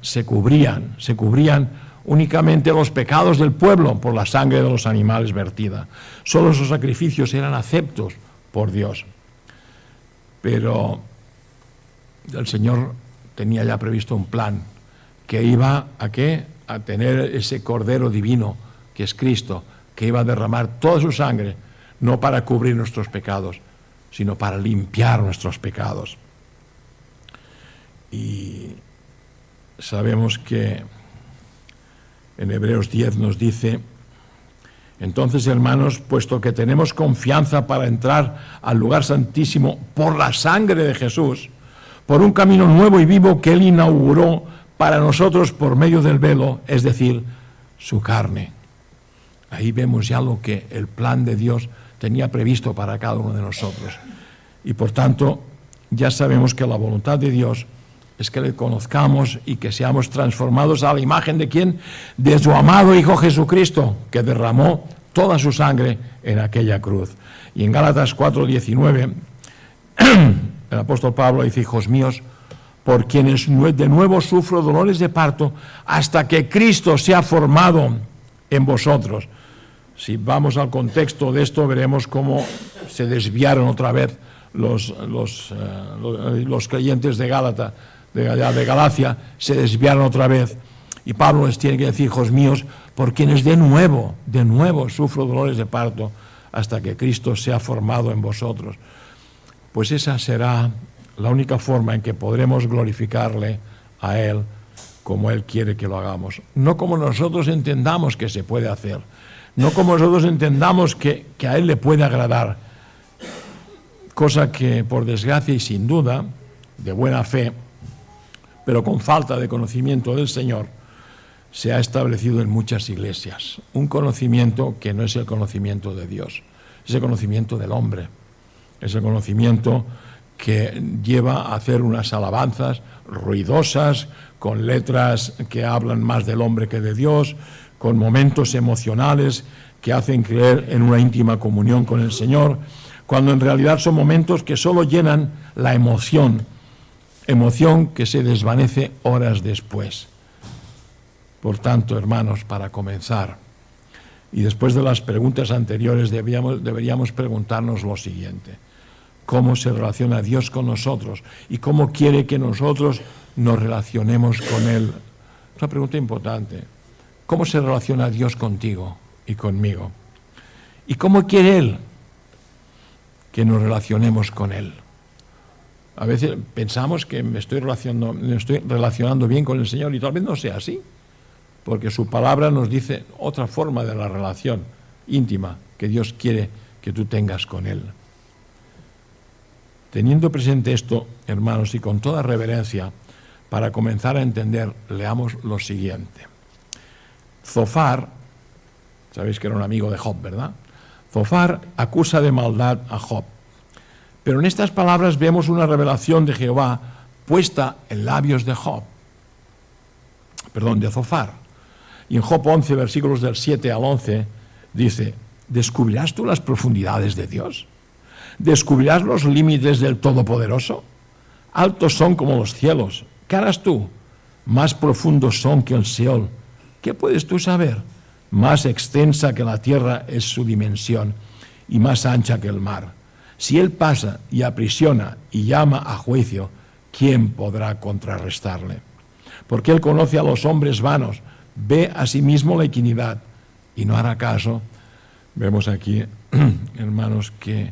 se cubrían únicamente los pecados del pueblo por la sangre de los animales vertida. Solo esos sacrificios eran aceptos por Dios. Pero el Señor tenía ya previsto un plan que iba a ¿qué? A tener ese Cordero divino, que es Cristo, que iba a derramar toda su sangre, no para cubrir nuestros pecados, sino para limpiar nuestros pecados. Y sabemos que en Hebreos 10 nos dice: entonces, hermanos, puesto que tenemos confianza para entrar al lugar santísimo por la sangre de Jesús, por un camino nuevo y vivo que Él inauguró para nosotros por medio del velo, es decir, su carne. Ahí vemos ya lo que el plan de Dios tenía previsto para cada uno de nosotros. Y por tanto, ya sabemos que la voluntad de Dios es que le conozcamos y que seamos transformados a la imagen de ¿quién? De su amado Hijo Jesucristo, que derramó toda su sangre en aquella cruz. Y en Gálatas 4:19, el apóstol Pablo dice: hijos míos, por quienes de nuevo sufro dolores de parto, hasta que Cristo sea formado en vosotros. Si vamos al contexto de esto, veremos cómo se desviaron otra vez los creyentes de Galacia, se desviaron otra vez. Y Pablo les tiene que decir: hijos míos, por quienes de nuevo sufro dolores de parto, hasta que Cristo sea formado en vosotros. Pues esa será la única forma en que podremos glorificarle a Él como Él quiere que lo hagamos. No como nosotros entendamos que se puede hacer, no como nosotros entendamos que a Él le puede agradar, cosa que, por desgracia y sin duda, de buena fe, pero con falta de conocimiento del Señor, se ha establecido en muchas iglesias. Un conocimiento que no es el conocimiento de Dios, es el conocimiento del hombre, es el conocimiento que lleva a hacer unas alabanzas ruidosas, con letras que hablan más del hombre que de Dios, con momentos emocionales que hacen creer en una íntima comunión con el Señor, cuando en realidad son momentos que solo llenan la emoción que se desvanece horas después. Por tanto, hermanos, para comenzar, y después de las preguntas anteriores, deberíamos preguntarnos lo siguiente: ¿cómo se relaciona Dios con nosotros? ¿Y cómo quiere que nosotros nos relacionemos con Él? Es una pregunta importante. ¿Cómo se relaciona Dios contigo y conmigo? ¿Y cómo quiere Él que nos relacionemos con Él? A veces pensamos que me estoy relacionando bien con el Señor, y tal vez no sea así, porque su palabra nos dice otra forma de la relación íntima que Dios quiere que tú tengas con Él. Teniendo presente esto, hermanos, y con toda reverencia, para comenzar a entender, leamos lo siguiente. Zofar, sabéis que era un amigo de Job, ¿verdad? Zofar acusa de maldad a Job. Pero en estas palabras vemos una revelación de Jehová puesta en labios de Zofar. Y en Job 11, versículos del 7 al 11, dice: ¿descubrirás tú las profundidades de Dios? ¿Descubrirás los límites del Todopoderoso? Altos son como los cielos. ¿Qué harás tú? Más profundos son que el Seol. ¿Qué puedes tú saber? Más extensa que la tierra es su dimensión y más ancha que el mar. Si Él pasa y aprisiona y llama a juicio, ¿quién podrá contrarrestarle? Porque Él conoce a los hombres vanos, ve a sí mismo la equidad y no hará caso. Vemos aquí, hermanos, que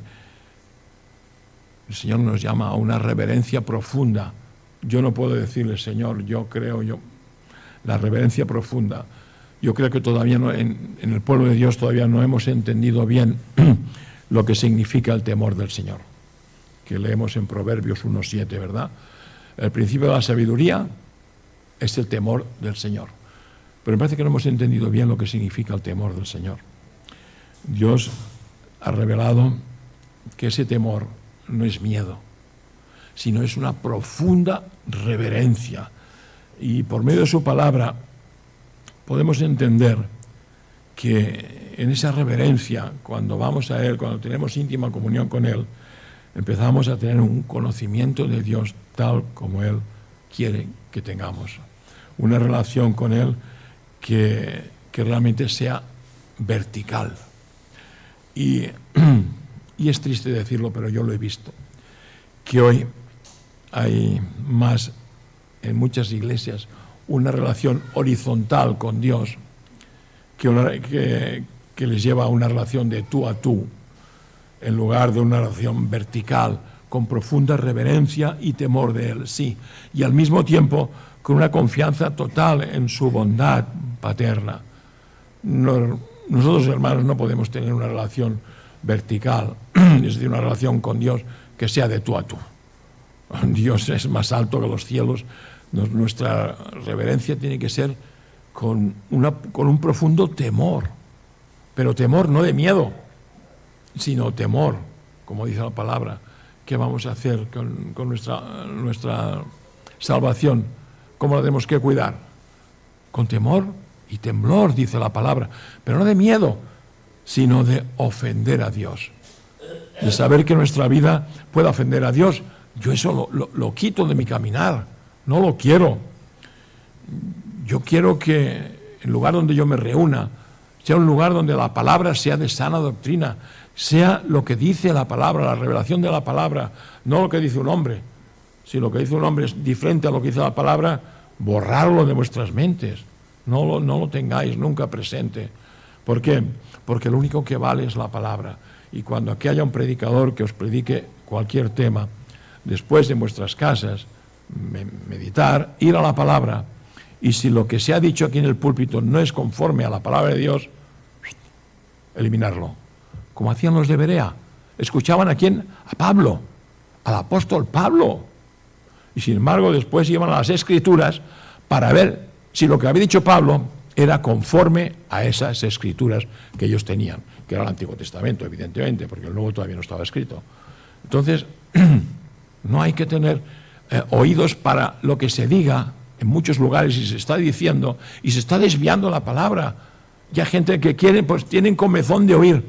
el Señor nos llama a una reverencia profunda. Yo no puedo decirle, Señor, la reverencia profunda. Yo creo que todavía en el pueblo de Dios todavía no hemos entendido bien lo que significa el temor del Señor, que leemos en Proverbios 1:7, ¿verdad? El principio de la sabiduría es el temor del Señor. Pero me parece que no hemos entendido bien lo que significa el temor del Señor. Dios ha revelado que ese temor no es miedo, sino es una profunda reverencia. Y por medio de su palabra podemos entender que en esa reverencia, cuando vamos a Él, cuando tenemos íntima comunión con Él, empezamos a tener un conocimiento de Dios tal como Él quiere que tengamos. Una relación con Él que realmente sea vertical. Y es triste decirlo, pero yo lo he visto, que hoy hay más en muchas iglesias una relación horizontal con Dios que les lleva a una relación de tú a tú, en lugar de una relación vertical, con profunda reverencia y temor de Él, sí, y al mismo tiempo con una confianza total en su bondad paterna. Nosotros, hermanos, no podemos tener una relación vertical, es decir, una relación con Dios que sea de tú a tú. Dios es más alto que los cielos. Nuestra reverencia tiene que ser con un profundo temor, pero temor no de miedo, sino temor, como dice la palabra. ¿Qué vamos a hacer con nuestra salvación? ¿Cómo la tenemos que cuidar? Con temor y temblor, dice la palabra, pero no de miedo, sino de ofender a Dios, de saber que nuestra vida puede ofender a Dios. Yo eso lo quito de mi caminar, no lo quiero. Yo quiero que el lugar donde yo me reúna sea un lugar donde la palabra sea de sana doctrina, sea lo que dice la palabra, la revelación de la palabra, no lo que dice un hombre. Si lo que dice un hombre es diferente a lo que dice la palabra, borrarlo de vuestras mentes. No lo tengáis nunca presente. ¿Por qué? Porque lo único que vale es la palabra. Y cuando aquí haya un predicador que os predique cualquier tema, después en vuestras casas, meditar, ir a la palabra, y si lo que se ha dicho aquí en el púlpito no es conforme a la palabra de Dios, eliminarlo. Como hacían los de Berea. Escuchaban a quién, a Pablo, al apóstol Pablo. Y sin embargo después iban a las Escrituras para ver si lo que había dicho Pablo era conforme a esas Escrituras que ellos tenían, que era el Antiguo Testamento, evidentemente, porque el Nuevo todavía no estaba escrito. Entonces, no hay que tener oídos para lo que se diga en muchos lugares y se está diciendo, y se está desviando la palabra. Y hay gente que quiere, pues tienen comezón de oír,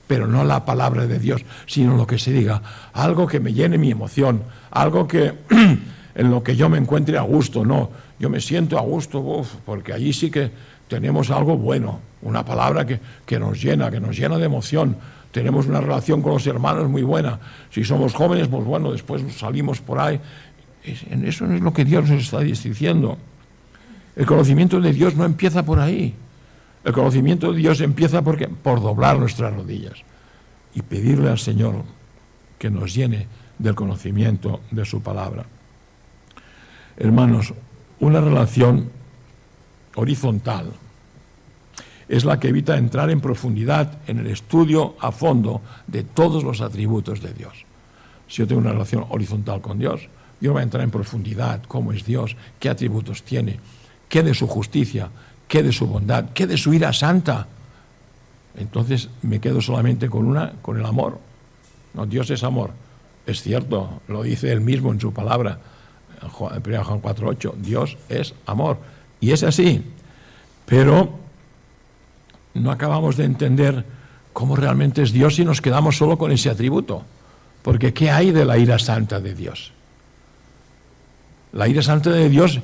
pero no la palabra de Dios, sino lo que se diga, algo que me llene mi emoción, algo que en lo que yo me encuentre a gusto. No, yo me siento a gusto, porque allí sí que tenemos algo bueno, una palabra que nos llena de emoción. Tenemos una relación con los hermanos muy buena. Si somos jóvenes, pues bueno, después salimos por ahí. Eso no es lo que Dios nos está diciendo. El conocimiento de Dios no empieza por ahí. El conocimiento de Dios empieza por doblar nuestras rodillas y pedirle al Señor que nos llene del conocimiento de su palabra. Hermanos, una relación horizontal es la que evita entrar en profundidad en el estudio a fondo de todos los atributos de Dios. Si yo tengo una relación horizontal con Dios, yo no voy a entrar en profundidad, cómo es Dios, qué atributos tiene, qué de su justicia, qué de su bondad, qué de su ira santa. Entonces me quedo solamente con el amor. No, Dios es amor. Es cierto, lo dice él mismo en su palabra, en 1 Juan 4:8, Dios es amor. Y es así, pero no acabamos de entender cómo realmente es Dios si nos quedamos solo con ese atributo. Porque ¿qué hay de la ira santa de Dios? La ira santa de Dios,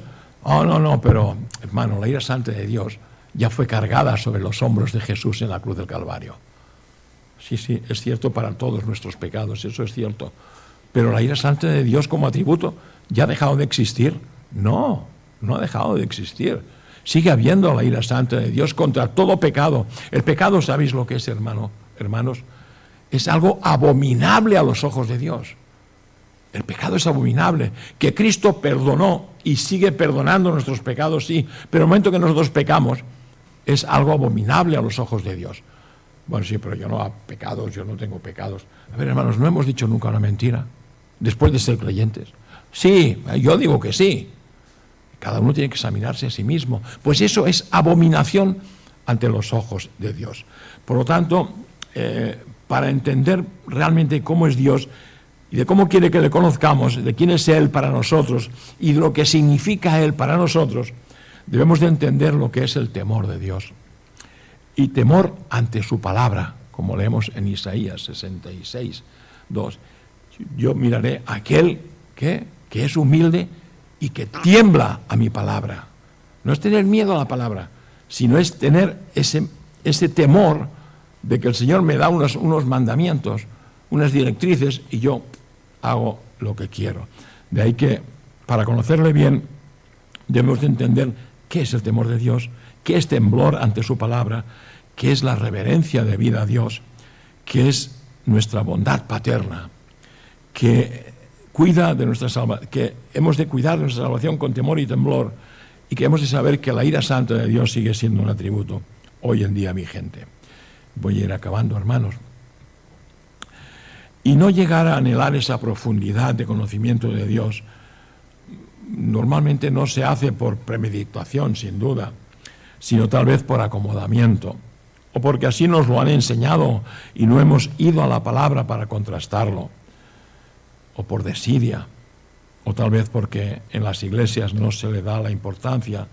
pero hermano, la ira santa de Dios ya fue cargada sobre los hombros de Jesús en la cruz del Calvario. Sí, es cierto para todos nuestros pecados, eso es cierto. Pero la ira santa de Dios como atributo, ¿ya ha dejado de existir? No ha dejado de existir. Sigue habiendo la ira santa de Dios contra todo pecado. El pecado, ¿sabéis lo que es, hermanos? Es algo abominable a los ojos de Dios. El pecado es abominable. Que Cristo perdonó y sigue perdonando nuestros pecados, sí, pero el momento que nosotros pecamos es algo abominable a los ojos de Dios. Bueno, sí, pero yo no hago pecados, yo no tengo pecados. A ver, hermanos, ¿no hemos dicho nunca una mentira después de ser creyentes? Sí, yo digo que sí. Cada uno tiene que examinarse a sí mismo. Pues eso es abominación ante los ojos de Dios. Por lo tanto, para entender realmente cómo es Dios y de cómo quiere que le conozcamos, de quién es Él para nosotros y de lo que significa Él para nosotros, debemos de entender lo que es el temor de Dios. Y temor ante su palabra, como leemos en Isaías 66:2. Yo miraré a aquel que es humilde y que tiembla a mi palabra. No es tener miedo a la palabra, sino es tener ese temor de que el Señor me da unos mandamientos, unas directrices, y yo hago lo que quiero. De ahí que, para conocerle bien, debemos de entender qué es el temor de Dios, qué es temblor ante su palabra, qué es la reverencia debida a Dios, qué es nuestra bondad paterna, que cuida de nuestra salvación, que hemos de cuidar de nuestra salvación con temor y temblor, y que hemos de saber que la ira santa de Dios sigue siendo un atributo hoy en día vigente. Voy a ir acabando, hermanos. Y no llegar a anhelar esa profundidad de conocimiento de Dios normalmente no se hace por premeditación, sin duda, sino tal vez por acomodamiento, o porque así nos lo han enseñado y no hemos ido a la palabra para contrastarlo, o por desidia, o tal vez porque en las iglesias no se le da la importancia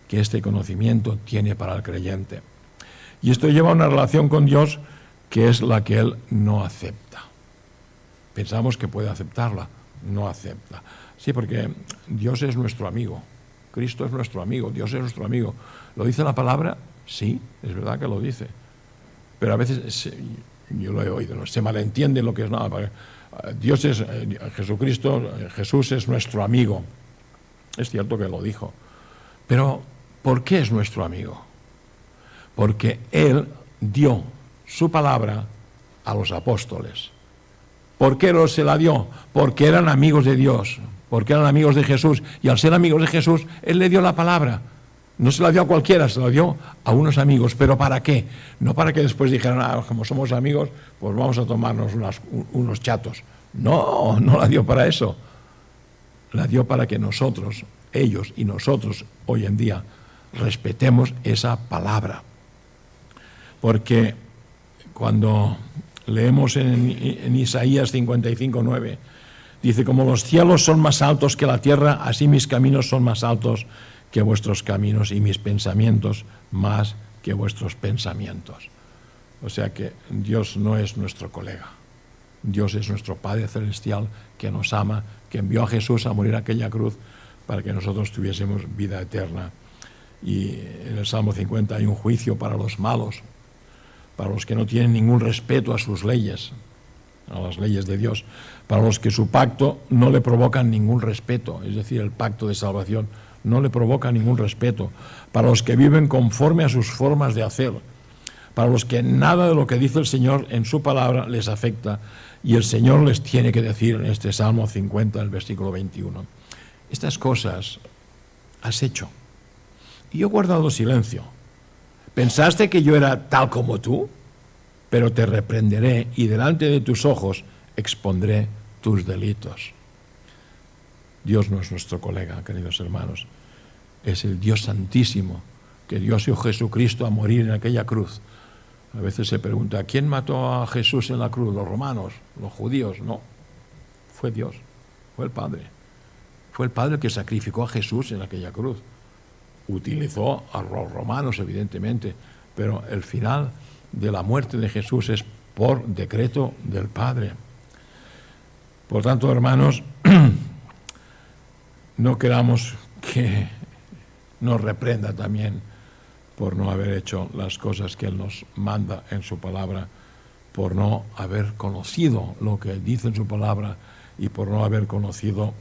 que este conocimiento tiene para el creyente. Y esto lleva a una relación con Dios que es la que Él no acepta. Pensamos que puede aceptarla, no acepta. Sí, porque Dios es nuestro amigo, Cristo es nuestro amigo, Dios es nuestro amigo. ¿Lo dice la palabra? Sí, es verdad que lo dice. Pero a veces, yo lo he oído, ¿no? Se malentiende lo que es nada. Dios es Jesucristo, Jesús es nuestro amigo. Es cierto que lo dijo. Pero, ¿por qué es nuestro amigo? Porque Él dio su palabra a los apóstoles. ¿Por qué se la dio? Porque eran amigos de Dios, porque eran amigos de Jesús. Y al ser amigos de Jesús, Él le dio la palabra. No se la dio a cualquiera, se la dio a unos amigos. ¿Pero para qué? No para que después dijeran, como somos amigos, pues vamos a tomarnos unos chatos. No la dio para eso. La dio para que nosotros, ellos y nosotros, hoy en día, respetemos esa palabra. Porque cuando leemos en Isaías 55:9, dice, como los cielos son más altos que la tierra, así mis caminos son más altos que vuestros caminos y mis pensamientos más que vuestros pensamientos. O sea que Dios no es nuestro colega. Dios es nuestro Padre Celestial que nos ama, que envió a Jesús a morir a aquella cruz para que nosotros tuviésemos vida eterna. Y en el Salmo 50 hay un juicio para los malos, para los que no tienen ningún respeto a sus leyes, a las leyes de Dios, para los que su pacto no le provoca ningún respeto, es decir, el pacto de salvación no le provoca ningún respeto, para los que viven conforme a sus formas de hacer, para los que nada de lo que dice el Señor en su palabra les afecta, y el Señor les tiene que decir en este Salmo 50, el versículo 21, estas cosas has hecho, y yo he guardado silencio, ¿Pensaste que yo era tal como tú? Pero te reprenderé y delante de tus ojos expondré tus delitos. Dios no es nuestro colega, queridos hermanos. Es el Dios santísimo, que dio a su Jesucristo a morir en aquella cruz. A veces se pregunta, ¿quién mató a Jesús en la cruz? ¿Los romanos? ¿Los judíos? No, fue Dios, fue el Padre. Fue el Padre que sacrificó a Jesús en aquella cruz. Utilizó a los romanos, evidentemente, pero el final de la muerte de Jesús es por decreto del Padre. Por tanto, hermanos, no queramos que nos reprenda también por no haber hecho las cosas que Él nos manda en su palabra, por no haber conocido lo que dice en su palabra y por no haber conocido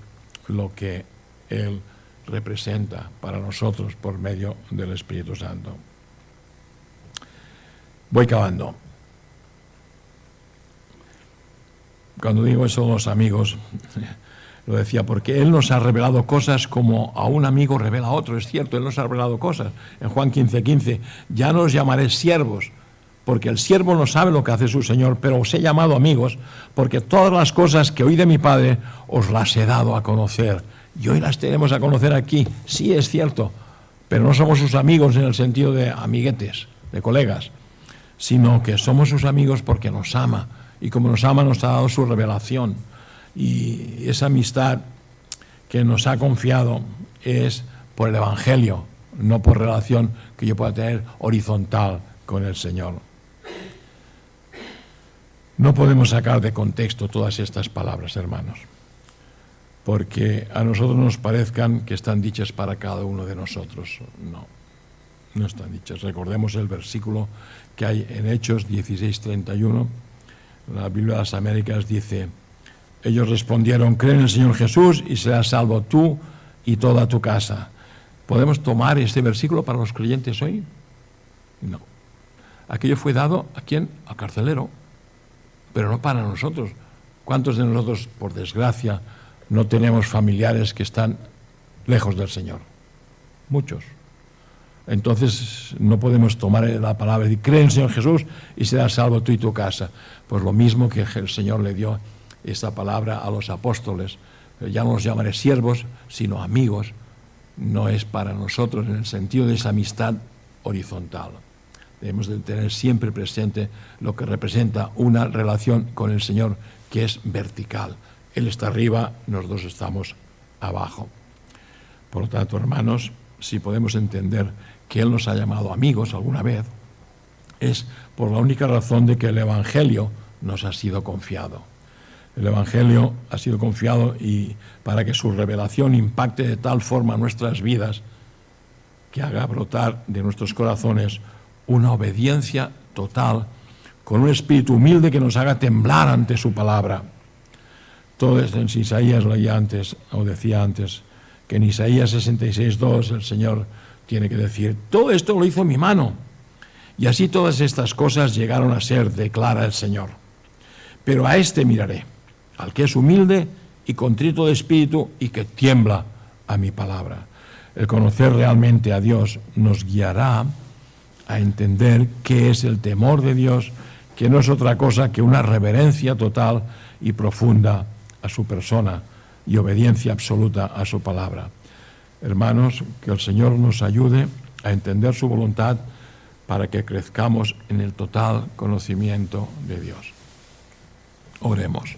lo que Él representa para nosotros por medio del Espíritu Santo. Voy acabando. Cuando digo eso de los amigos, lo decía porque Él nos ha revelado cosas como a un amigo revela a otro. Es cierto, Él nos ha revelado cosas. En Juan 15:15, ya no os llamaré siervos, porque el siervo no sabe lo que hace su Señor, pero os he llamado amigos, porque todas las cosas que oí de mi Padre os las he dado a conocer. Y hoy las tenemos a conocer aquí. Sí, es cierto, pero no somos sus amigos en el sentido de amiguetes, de colegas, sino que somos sus amigos porque nos ama. Y como nos ama, nos ha dado su revelación. Y esa amistad que nos ha confiado es por el Evangelio, no por relación que yo pueda tener horizontal con el Señor. No podemos sacar de contexto todas estas palabras, hermanos, porque a nosotros nos parezcan que están dichas para cada uno de nosotros. No están dichas. Recordemos el versículo que hay en Hechos 16:31. La Biblia de las Américas dice: ellos respondieron, cree en el Señor Jesús y serás salvo tú y toda tu casa. ¿Podemos tomar este versículo para los creyentes hoy? No. Aquello fue dado ¿a quién? Al carcelero, pero no para nosotros. ¿Cuántos de nosotros, por desgracia, no tenemos familiares que están lejos del Señor? Muchos. Entonces no podemos tomar la palabra y decir, cree en el Señor Jesús y serás salvo tú y tu casa. Pues lo mismo que el Señor le dio esta palabra a los apóstoles. Ya no los llamaré siervos, sino amigos. No es para nosotros en el sentido de esa amistad horizontal. Debemos de tener siempre presente lo que representa una relación con el Señor que es vertical. Él está arriba, nosotros estamos abajo. Por lo tanto, hermanos, si podemos entender que Él nos ha llamado amigos alguna vez, es por la única razón de que el Evangelio nos ha sido confiado. El Evangelio ha sido confiado y para que su revelación impacte de tal forma nuestras vidas que haga brotar de nuestros corazones una obediencia total con un espíritu humilde que nos haga temblar ante su palabra. Todo esto en Isaías leía antes, o decía antes, que en Isaías 66:2 el Señor tiene que decir, todo esto lo hizo mi mano, y así todas estas cosas llegaron a ser, declara el Señor. Pero a este miraré, al que es humilde y contrito de espíritu y que tiembla a mi palabra. El conocer realmente a Dios nos guiará a entender qué es el temor de Dios, que no es otra cosa que una reverencia total y profunda a su persona y obediencia absoluta a su palabra. Hermanos, que el Señor nos ayude a entender su voluntad para que crezcamos en el total conocimiento de Dios. Oremos.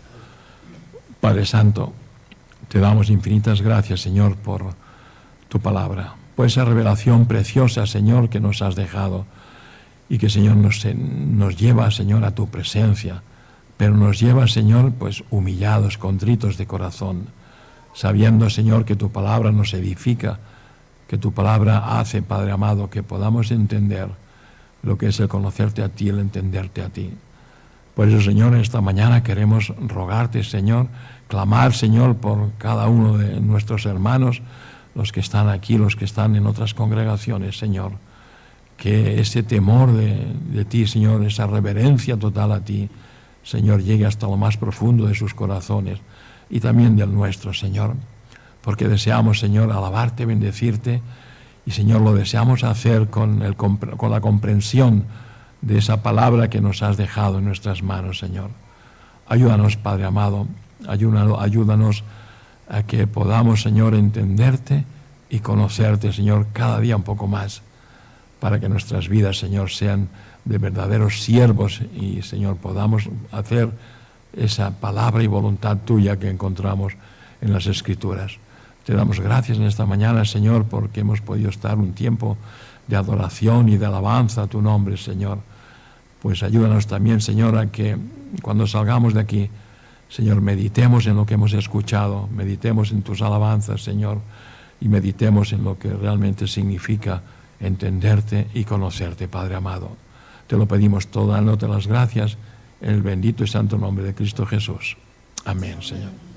Padre Santo, te damos infinitas gracias, Señor, por tu palabra, por esa revelación preciosa, Señor, que nos has dejado y que, Señor, nos lleva, Señor, a tu presencia, pero nos lleva, Señor, pues humillados, contritos de corazón, sabiendo, Señor, que tu palabra nos edifica, que tu palabra hace, Padre amado, que podamos entender lo que es el conocerte a ti, el entenderte a ti. Por eso, Señor, esta mañana queremos rogarte, Señor, clamar, Señor, por cada uno de nuestros hermanos, los que están aquí, los que están en otras congregaciones, Señor, que ese temor de ti, Señor, esa reverencia total a ti, Señor, llegue hasta lo más profundo de sus corazones y también del nuestro, Señor, porque deseamos, Señor, alabarte, bendecirte Y Señor, lo deseamos hacer con la comprensión de esa palabra que nos has dejado en nuestras manos, Señor. Ayúdanos, Padre amado, ayúdanos a que podamos, Señor, entenderte y conocerte, Señor, cada día un poco más, para que nuestras vidas, Señor, sean de verdaderos siervos y, Señor, podamos hacer esa palabra y voluntad tuya que encontramos en las Escrituras. Te damos gracias en esta mañana, Señor, porque hemos podido estar un tiempo de adoración y de alabanza a tu nombre, Señor. Pues ayúdanos también, Señor, a que cuando salgamos de aquí, Señor, meditemos en lo que hemos escuchado, meditemos en tus alabanzas, Señor, y meditemos en lo que realmente significa entenderte y conocerte, Padre amado. Te lo pedimos todo, dándote las gracias en el bendito y santo nombre de Cristo Jesús. Amén, Señor.